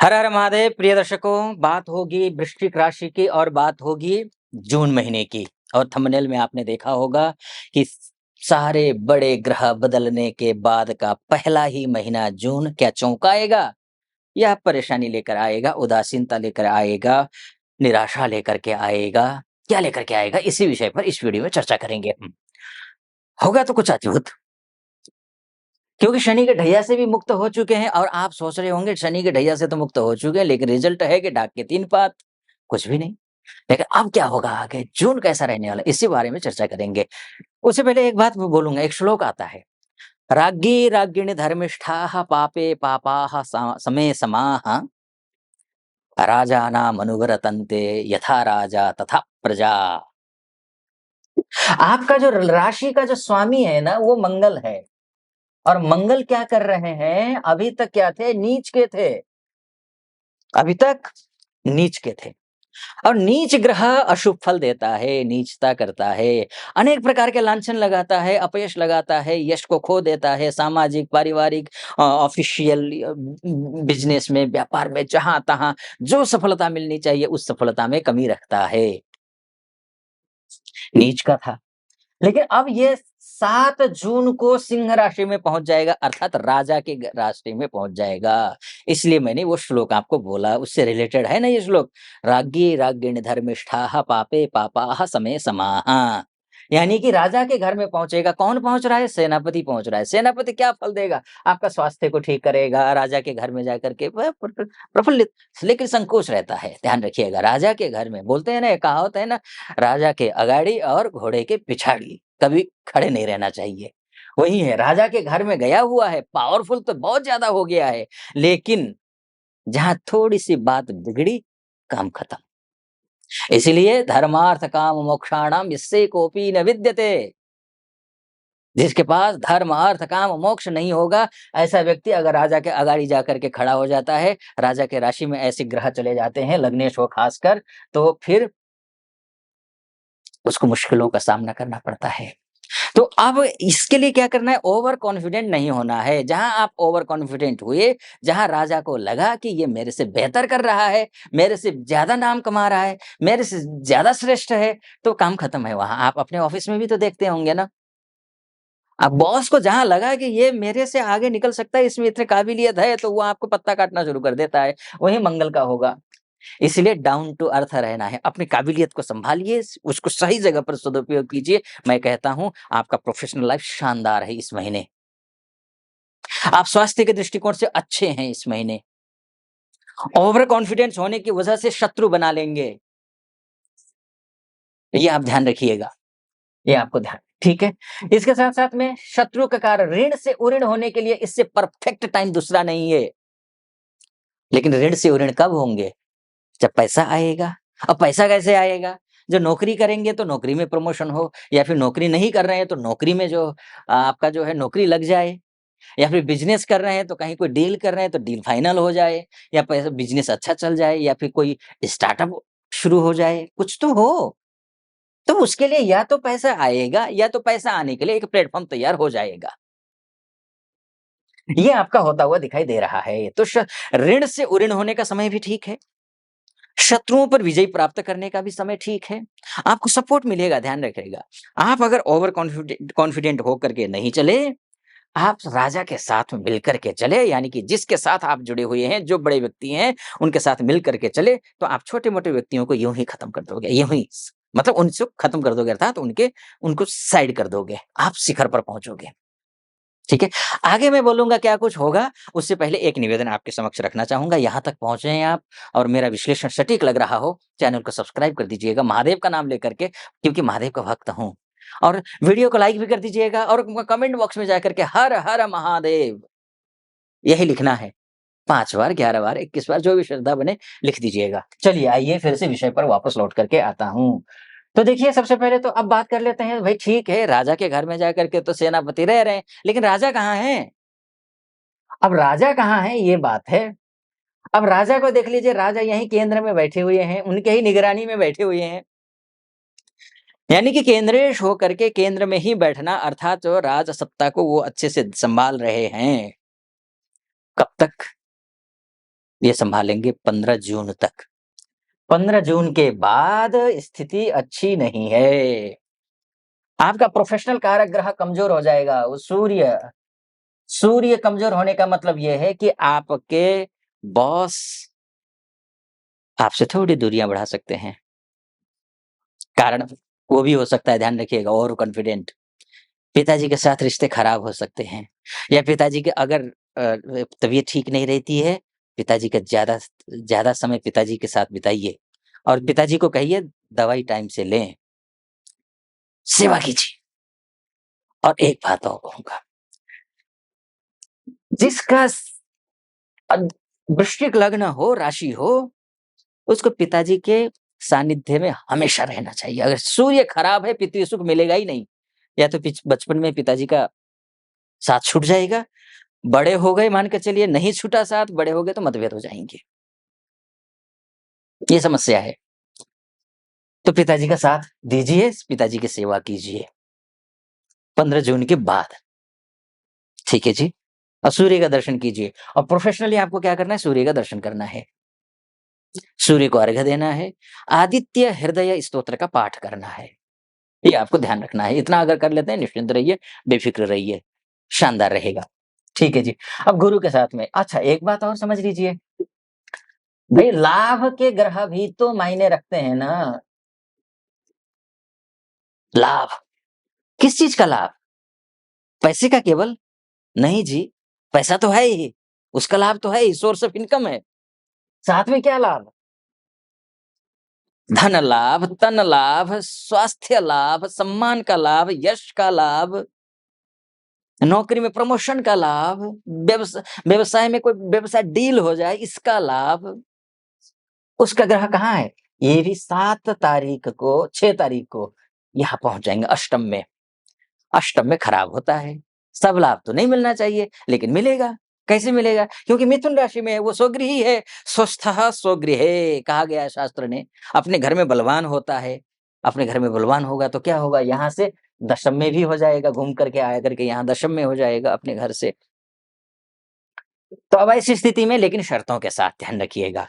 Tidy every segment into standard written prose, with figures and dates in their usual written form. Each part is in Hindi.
हर हर महादेव प्रिय दर्शकों, बात होगी वृश्चिक राशि की और बात होगी जून महीने की। और थंबनेल में आपने देखा होगा कि सारे बड़े ग्रह बदलने के बाद का पहला ही महीना जून क्या चौंकाएगा या परेशानी लेकर आएगा, उदासीनता लेकर आएगा, निराशा लेकर के आएगा, क्या लेकर के आएगा, इसी विषय पर इस वीडियो में चर्चा करेंगे हम। होगा तो कुछ अद्भुत, क्योंकि शनि के ढैया से भी मुक्त हो चुके हैं और आप सोच रहे होंगे शनि के ढैया से तो मुक्त हो चुके हैं, लेकिन रिजल्ट है कि डाक के 3 पात, कुछ भी नहीं। लेकिन अब क्या होगा आगे, जून कैसा रहने वाला है, इसी बारे में चर्चा करेंगे। उससे पहले एक बात मैं बोलूँगा, एक श्लोक आता है, राज्ञी राज्ञिणी धर्मिष्ठाः पापे पापाः समे समाः राजानाम् अनुवर्तन्ते यथा राजा तथा प्रजा। आपका जो राशि का जो स्वामी है ना, वो मंगल है। और मंगल क्या कर रहे हैं, अभी तक क्या थे, नीच के थे। अभी तक नीच के थे और नीच ग्रह अशुभ फल देता है, नीचता करता है, अनेक प्रकार के लांछन लगाता है, अपयश लगाता है, यश को खो देता है, सामाजिक, पारिवारिक, ऑफिशियल, बिजनेस में, व्यापार में, जहां तहां जो सफलता मिलनी चाहिए उस सफलता में कमी रखता है। नीच का था, लेकिन अब ये 7 जून को सिंह राशि में पहुंच जाएगा, अर्थात राजा के राशि में पहुंच जाएगा। इसलिए मैंने वो श्लोक आपको बोला, उससे रिलेटेड है ना ये श्लोक, राज्ञी राज्ञिणी धर्मिष्ठाः पापे पापाः समे समाः। यानी कि राजा के घर में पहुंचेगा। कौन पहुंच रहा है? सेनापति पहुंच रहा है। सेनापति क्या फल देगा? आपका स्वास्थ्य को ठीक करेगा, राजा के घर में जाकर के वह प्रफुल्लित, लेकिन संकोच रहता है, ध्यान रखिएगा। राजा के घर में बोलते हैं ना, एक कहावत है ना, राजा के अगाड़ी और घोड़े के पिछाड़ी कभी खड़े नहीं रहना चाहिए। वही है, राजा के घर में गया हुआ है, पावरफुल तो बहुत ज्यादा हो गया है, लेकिन जहां थोड़ी सी बात बिगड़ी, काम खत्म। इसलिए धर्मार्थ काम मोक्षाणाम इससे कोपी न विद्यते। जिसके पास धर्म अर्थ काम मोक्ष नहीं होगा, ऐसा व्यक्ति अगर राजा के अगाड़ी जाकर के खड़ा हो जाता है, राजा के राशि में ऐसे ग्रह चले जाते हैं, लग्नेश हो खासकर, तो फिर उसको मुश्किलों का सामना करना पड़ता है। तो अब इसके लिए क्या करना है, ओवर कॉन्फिडेंट नहीं होना है। जहां आप ओवर कॉन्फिडेंट हुए, जहां राजा को लगा कि ये मेरे से बेहतर कर रहा है, मेरे से ज्यादा नाम कमा रहा है, मेरे से ज्यादा श्रेष्ठ है, तो काम खत्म है। वहां आप अपने ऑफिस में भी तो देखते होंगे ना, अब बॉस को जहां लगा कि ये मेरे से आगे निकल सकता है, इसमें इतनी काबिलियत है, तो वो आपको पत्ता काटना शुरू कर देता है। वही मंगल का होगा। इसलिए डाउन टू अर्थ रहना है, अपनी काबिलियत को संभालिए, उसको सही जगह पर सदुपयोग कीजिए। मैं कहता हूं आपका प्रोफेशनल लाइफ शानदार है इस महीने। आप स्वास्थ्य के दृष्टिकोण से अच्छे हैं इस महीने। ओवर कॉन्फिडेंस होने की वजह से शत्रु बना लेंगे, ये आप ध्यान रखिएगा। ये आपको ध्यान, ठीक है। इसके साथ साथ में शत्रु का कारण ऋण से उऋण होने के लिए इससे परफेक्ट टाइम दूसरा नहीं है। लेकिन ऋण से उऋण कब होंगे? जब पैसा आएगा। अब पैसा कैसे आएगा? जो नौकरी करेंगे तो नौकरी में प्रमोशन हो, या फिर नौकरी नहीं कर रहे हैं तो नौकरी में जो आपका जो है नौकरी लग जाए, या फिर बिजनेस कर रहे हैं तो कहीं कोई डील कर रहे हैं तो डील फाइनल हो जाए, या पैसा बिजनेस अच्छा चल जाए, या फिर कोई स्टार्टअप शुरू हो जाए, कुछ तो हो। तो उसके लिए या तो पैसा आएगा, या तो पैसा आने के लिए एक प्लेटफॉर्म तैयार हो जाएगा। ये आपका होता हुआ दिखाई दे रहा है। तो ऋण से उऋण होने का समय भी ठीक है। शत्रुओं पर विजय प्राप्त करने का भी समय ठीक है। आपको सपोर्ट मिलेगा, ध्यान रखिएगा। आप अगर ओवर कॉन्फिडेंट होकर के नहीं चले, आप राजा के साथ मिलकर के चले, यानी कि जिसके साथ आप जुड़े हुए हैं, जो बड़े व्यक्ति हैं, उनके साथ मिल करके चले, तो आप छोटे-मोटे व्यक्तियों को यूँ ही खत्म कर दोगे, यूँ ही मतलब उनसे खत्म कर दोगे, अर्थात उनको साइड कर दोगे, आप शिखर पर पहुँचोगे। ठीक है? आगे मैं बोलूँगा क्या कुछ होगा, उससे पहले एक निवेदन आपके समक्ष रखना चाहूँगा। यहाँ तक पहुँचे हैं आप और मेरा विश्लेषण सटीक लग रहा हो, चैनल को सब्सक्राइब कर दीजिएगा, महादेव का नाम लेकर के, क्योंकि महादेव का भक्त हूँ। और वीडियो को लाइक भी कर दीजिएगा और कमेंट बॉक्स में जाकर के हर हर महादेव यही लिखना है। 5 बार, 11 बार, 21 बार, जो भी श्रद्धा बने लिख दीजिएगा। चलिए आइए फिर से विषय पर वापस लौट करके आता हूँ। तो देखिए, सबसे पहले तो अब बात कर लेते हैं, भाई ठीक है, राजा के घर में जाकर के तो सेनापति रह रहे हैं, लेकिन राजा कहाँ हैं? अब राजा कहाँ हैं, ये बात है। अब राजा को देख लीजिए, राजा यहीं केंद्र में बैठे हुए हैं, उनके ही निगरानी में बैठे हुए हैं। यानी कि केंद्रेश होकर के केंद्र में ही बैठना, अर्थात जो राज सत्ता को वो अच्छे से संभाल रहे हैं। कब तक? ये सँभालेंगे 15 जून तक। 15 जून के बाद स्थिति अच्छी नहीं है। आपका प्रोफ़ेशनल कारक ग्रह कमज़ोर हो जाएगा, वो सूर्य कमज़ोर होने का मतलब ये है कि आपके बॉस आपसे थोड़ी दूरियाँ बढ़ा सकते हैं। कारण वो भी हो सकता है, ध्यान रखिएगा, ओवर कॉन्फिडेंट। पिताजी के साथ रिश्ते खराब हो सकते हैं या पिताजी के अगर तबीयत ठीक नहीं रहती है, पिताजी का ज़्यादा समय पिताजी के साथ बिताइए और पिताजी को कहिए दवाई टाइम से लें, सेवा कीजिए। और एक बात और कहूँगा, जिसका अ, वृश्चिक लग्न हो, राशि हो, उसको पिताजी के सानिध्य में हमेशा रहना चाहिए। अगर सूर्य खराब है, पितृ सुख मिलेगा ही नहीं। या तो बचपन में पिताजी का साथ छूट जाएगा, बड़े हो गए मान के चलिए नहीं छूटा साथ, बड़े हो गए तो मतभेद हो जाएँगे। ये समस्या है। तो पिताजी का साथ दीजिए, पिताजी की सेवा कीजिए। 15 जून के बाद, ठीक है जी? और सूर्य का दर्शन कीजिए और प्रोफेशनली आपको क्या करना है, सूर्य का दर्शन करना है। सूर्य को अर्घ्य देना है, आदित्य हृदय स्तोत्र का पाठ करना है। ये आपको ध्यान रखना है। इतना अगर कर लेते हैं, निश्चिंत रहिए, बेफ़िक्र रहिए, शानदार रहेगा। ठीक है जी। अब गुरु के साथ में अच्छा एक बात और समझ लीजिए, भई लाभ के ग्रह भी तो मायने रखते हैं ना। लाभ, किस चीज़ का लाभ? पैसे का केवल? नहीं जी, पैसा तो है ही, उसका लाभ तो है ही, सोर्स ऑफ इनकम है। साथ में क्या लाभ? धन लाभ, तन लाभ, स्वास्थ्य लाभ, सम्मान का लाभ, यश का लाभ, नौकरी में प्रमोशन का लाभ, व्यवसाय में कोई व्यवसाय डील हो जाए इसका लाभ। उसका ग्रह कहाँ है? ये भी 7 तारीख को 6 तारीख को यहाँ पहुँच जाएँगे अष्टम में। अष्टम में खराब होता है। सब लाभ तो नहीं मिलना चाहिए, लेकिन मिलेगा। कैसे मिलेगा? क्योंकि मिथुन राशि में है, वो स्वगृही है। स्वस्थः स्वगृहे कहा गया है शास्त्र ने। अपने घर में बलवान होता है। अपने घर में बलवान होगा तो क्या होगा? यहाँ से दशम में भी हो जाएगा, घूम करके आया करके यहाँ दशम में हो जाएगा अपने घर से। तो अब ऐसी स्थिति में लेकिन शर्तों के साथ ध्यान रखिएगा।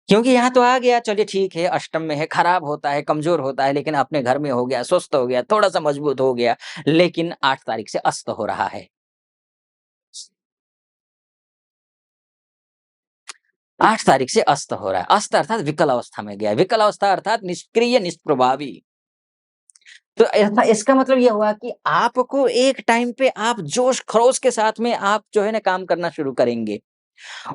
क्योंकि यहाँ तो आ गया, चलिए ठीक है, अष्टम में है, खराब होता है, कमज़ोर होता है, लेकिन अपने घर में हो गया, स्वस्थ हो गया, थोड़ा-सा मजबूत हो गया, लेकिन 8 तारीख से अस्त हो रहा है। 8 तारीख से अस्त हो रहा है। अस्त अर्थात विकल अवस्था में गया है। विकल अवस्था अर्थात निष्क्रिय, निष्प्रभावी। तो ऐसा इसका मतलब ये हुआ कि आपको एक टाइम पे आप जोश-खरोश के साथ में आप जो है ना काम करना शुरू करेंगे।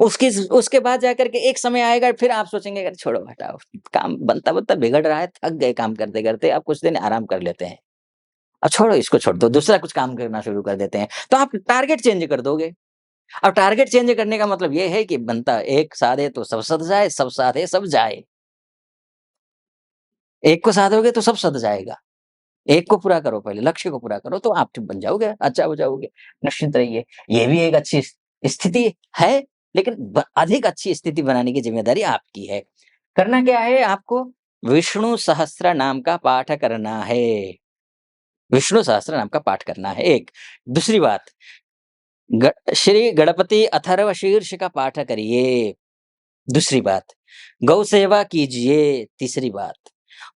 उसके बाद जाकर के एक समय आएगा फिर आप सोचेंगे अरे छोड़ो हटाओ, काम बनता-बनता बिगड़ रहा है, थक गए काम करते-करते, अब कुछ दिन आराम कर लेते हैं। अब छोड़ो इसको छोड़ दो, दूसरा कुछ काम करना शुरू कर देते हैं। तो आप टारगेट चेंज कर दोगे। अब टारगेट चेंज करने का मतलब ये है कि बनता एक साधे तो सब सध जाए, सब साधे सब जाए। एक को साधोगे तो सब सध जाएगा। एक को पूरा करो पहले, लक्ष्य को पूरा करो तो आप ठीक बन जाओगे, अच्छा हो जाओगे, निश्चिंत रहिए। ये भी एक अच्छी स्थिति है, लेकिन अधिक अच्छी स्थिति बनाने की ज़िम्मेदारी आपकी है। करना क्या है आपको? विष्णु सहस्त्र नाम का पाठ करना है। विष्णु सहस्त्र नाम का पाठ करना है एक। दूसरी बात, श्री गणपति अथर्व शीर्ष का पाठ करिए। दूसरी बात, गौ सेवा कीजिए, तीसरी बात,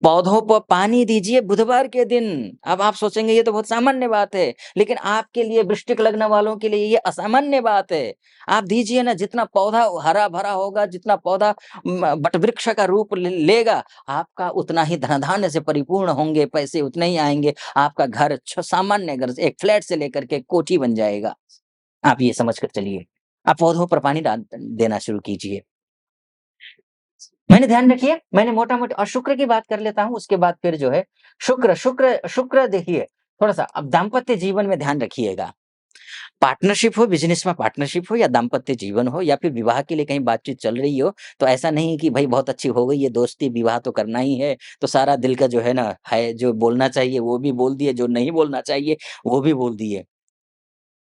पौधों को पानी दीजिए बुधवार के दिन। अब आप सोचेंगे ये तो बहुत सामान्य बात है, लेकिन आपके लिए वृश्चिक लग्न वालों के लिए ये असामान्य बात है। आप दीजिए ना, जितना पौधा हरा-भरा होगा, जितना पौधा वटवृक्ष का रूप लेगा, आपका उतना ही धन-धान्य से परिपूर्ण होंगे, पैसे उतने ही आएँगे। आपका घर सामान्य घर से एक फ्लैट से लेकर के कोठी बन जाएगा। आप ये समझ कर चलिए। आप पौधों पर पानी डाल देना शुरू कीजिए। मैंने ध्यान रखिए, मैंने मोटा-मोटी और शुक्र की बात कर लेता हूँ, उसके बाद फिर जो है शुक्र देखिए, थोड़ा-सा अब दाम्पत्य जीवन में ध्यान रखिएगा। पार्टनरशिप हो, बिज़नेस में पार्टनरशिप हो या दाम्पत्य जीवन हो या फिर विवाह के लिए कहीं बातचीत चल रही हो, तो ऐसा नहीं कि भई बहुत अच्छी हो गई है दोस्ती, विवाह तो करना ही है, तो सारा दिल का जो है ना, है जो बोलना चाहिए वो भी बोल दिए, जो नहीं बोलना चाहिए वो भी बोल दिए।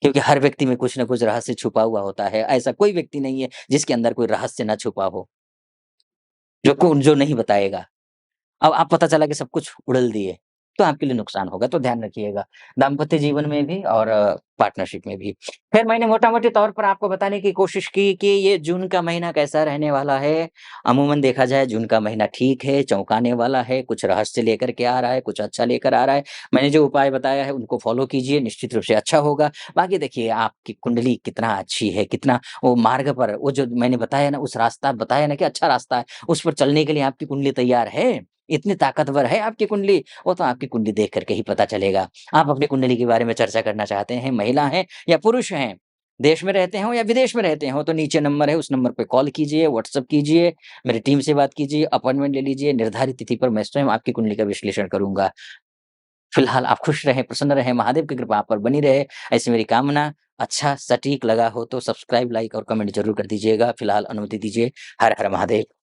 क्योंकि हर व्यक्ति में कुछ न कुछ रहस्य छुपा हुआ होता है। ऐसा कोई व्यक्ति नहीं है जिसके अंदर कोई रहस्य ना छुपा हो, जो नहीं बताएगा। अब आप पता चला कि सब कुछ उड़ेल दिए। तो आपके लिए नुकसान होगा, तो ध्यान रखिएगा। दाम्पत्य जीवन में भी और पार्टनरशिप में भी। फिर मैंने मोटा-मोटी तौर पर आपको बताने की कोशिश की कि ये जून का महीना कैसा रहने वाला है। अमूमन देखा जाए जून का महीना ठीक है, चौंकाने वाला है, कुछ रहस्य लेकर के आ रहा है, कुछ अच्छा लेकर आ रहा है। मैंने जो उपाय बताया है उनको फ़ॉलो कीजिए, निश्चित रूप से अच्छा होगा। बाकी देखिए आपकी कुंडली कितना अच्छी है, कितना वो मार्ग पर वो जो मैंने बताया ना उस रास्ता बताया ना कि अच्छा रास्ता है, उस पर चलने के लिए आपकी कुंडली तैयार है? इतनी ताकतवर है आपकी कुंडली? वो तो आपकी कुंडली देख कर के ही पता चलेगा। आप अपनी कुंडली के बारे में चर्चा करना चाहते हैं, महिला हैं या पुरुष हैं, देश में रहते हों या विदेश में रहते हों, तो नीचे नंबर है, उस नंबर पे कॉल कीजिए, व्हाट्सएप कीजिए, मेरी टीम से बात कीजिए, अपॉइंटमेंट ले लीजिए, निर्धारित तिथि पर मैं स्वयं आपकी कुंडली का विश्लेषण करूँगा। फिलहाल आप खुश रहें, प्रसन्न रहें, महादेव की कृपा आप पर बनी रहे, ऐसी मेरी कामना। अच्छा सटीक लगा हो तो सब्सक्राइब, लाइक और कमेंट ज़रूर कर दीजिएगा। फिलहाल अनुमति दीजिए। हर हर महादेव।